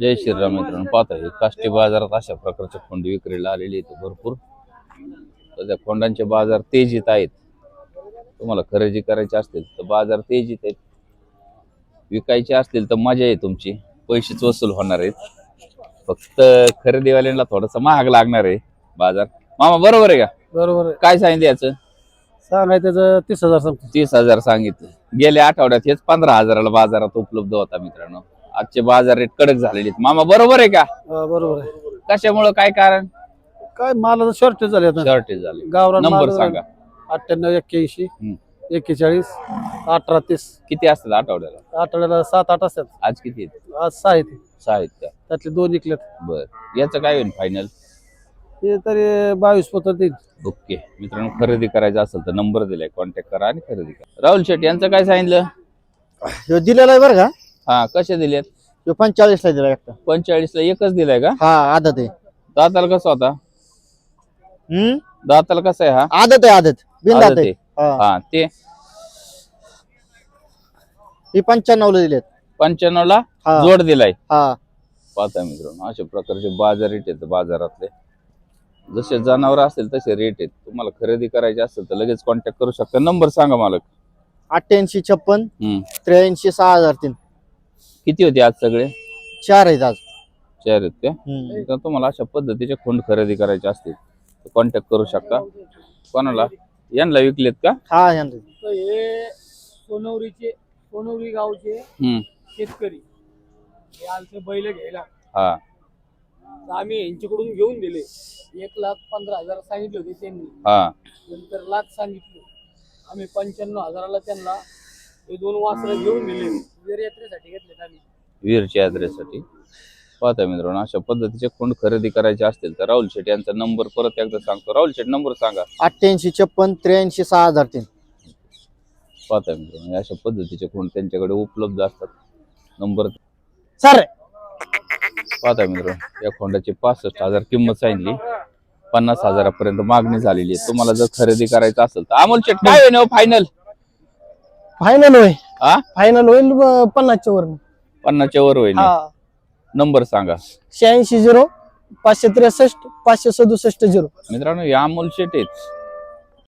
जय श्रीराम मित्रांनो, पाहता हे काष्टी बाजारात अशा प्रकारच्या खोंडी विक्रीला आलेली आहेत भरपूर. तर त्या खोंडांचे बाजार तेजीत आहेत. तुम्हाला खरेदी करायची असतील तर बाजार तेजीत आहेत, विकायचे असतील तर मजा आहे तुमची, पैसेच वसूल होणार आहेत. फक्त खरेदीवाल्यांना थोडासा महाग लागणार आहे बाजार. मामा बरोबर आहे का? बरोबर आहे. काय सांगितलं याचं? सांगाय त्याचं 30,000 सांगतो. 30,000 सांगितलं. गेल्या आठवड्यात हेच 15,000ला बाजारात उपलब्ध होता मित्रांनो. आजचे बाजार रेट कडक झालेले आहेत. मामा बरोबर आहे का? बरोबर आहे. कशामुळे, काय कारण? काय मालाचं शॉर्टेज झाले आता. शॉर्टेज झाले. गावरान नंबर माल सांगा. 98 81 41 18 30. किती असतात आठवड्याला? आठवड्याला 7-8 असतात. आज किती आहेत? आज 6 आहेत. 6 आहेत का? त्यातले 2 निघलेत. बर, याचं काय होईल फायनल? हे तरी 22 पत्र देईल. ओके मित्रांनो, खरेदी करायचं असेल तर नंबर दिलाय, कॉन्टॅक्ट करा आणि खरेदी करा. राहुल शेट यांचं काय सांगितलं? ह्यो दिलेला आहे बरं का? हा, कसे दिलेत? ह्यो 45 ला दिला एकटा. 45ला एकच दिलाय का? हा आदत आहे. दाताला कसा होता? दाताला कसा आहे हा? आदत आहे आदत. बिनदात आदत आहे. आहे. हा, ते ही 95 ला दिलेत. 95ला हा. जोड दिलाय. हा पाहता मित्रांनो, अशा प्रकारचे बाजार रेट आहेत बाजारातले. जसे जनावर असतील तसे रेट आहेत. तुम्हाला खरेदी करायची असेल तर लगेच कॉन्टॅक्ट करू शकता. नंबर सांगा मालक. 88 56 हम्म 83 6003. किती होते आज सगळे? 4 आहेत आज. 4 आहेत का? तर तुम्हाला अशा पद्धतीचे खोंड खरेदी करायचे असतील तर कॉन्टॅक्ट करू शकता. कोणाला? यांना विकलेत का? हा ह्यांचं. हे सोनवरी गावचे शेतकरी हे आमचे बैल घ्यायला. हा, आम्ही यांच्याकडून घेऊन दिले. 1,15,000 सांगितले होते त्यांनी. हा, नंतर लाख सांगितले. आम्ही 95,000ला त्यांना हे 2 वासरं घेऊन दिले. वीर यात्रेसाठी घेतले आम्ही. वीरच्या यात्रेसाठी. पाहता मित्रांनो, अशा पद्धतीचे खोंड खरेदी करायचे असतील तर राहुल शेट यांचा नंबर परत एकदा सांगतो. राहुल शेट नंबर सांगा. 88 56 83 6003. पाहता मित्रांनो, अशा पद्धतीचे खोंड त्यांच्याकडे उपलब्ध असतात. नंबर सर पाहता मित्रांनो, या खोंडाची 65,000 किंमत सांगितली. 50,000पर्यंत मागणी झालेली आहे. तुम्हाला जर खरेदी करायचं असेल तर अमोल शेट काय होईल फायनल? फायनल होय. हा, फायनल होईल 50च्या वर. 50च्या वर होईल. नंबर सांगा. 86 0 563 567 0. मित्रांनो, हे अमोल शेट आहेत.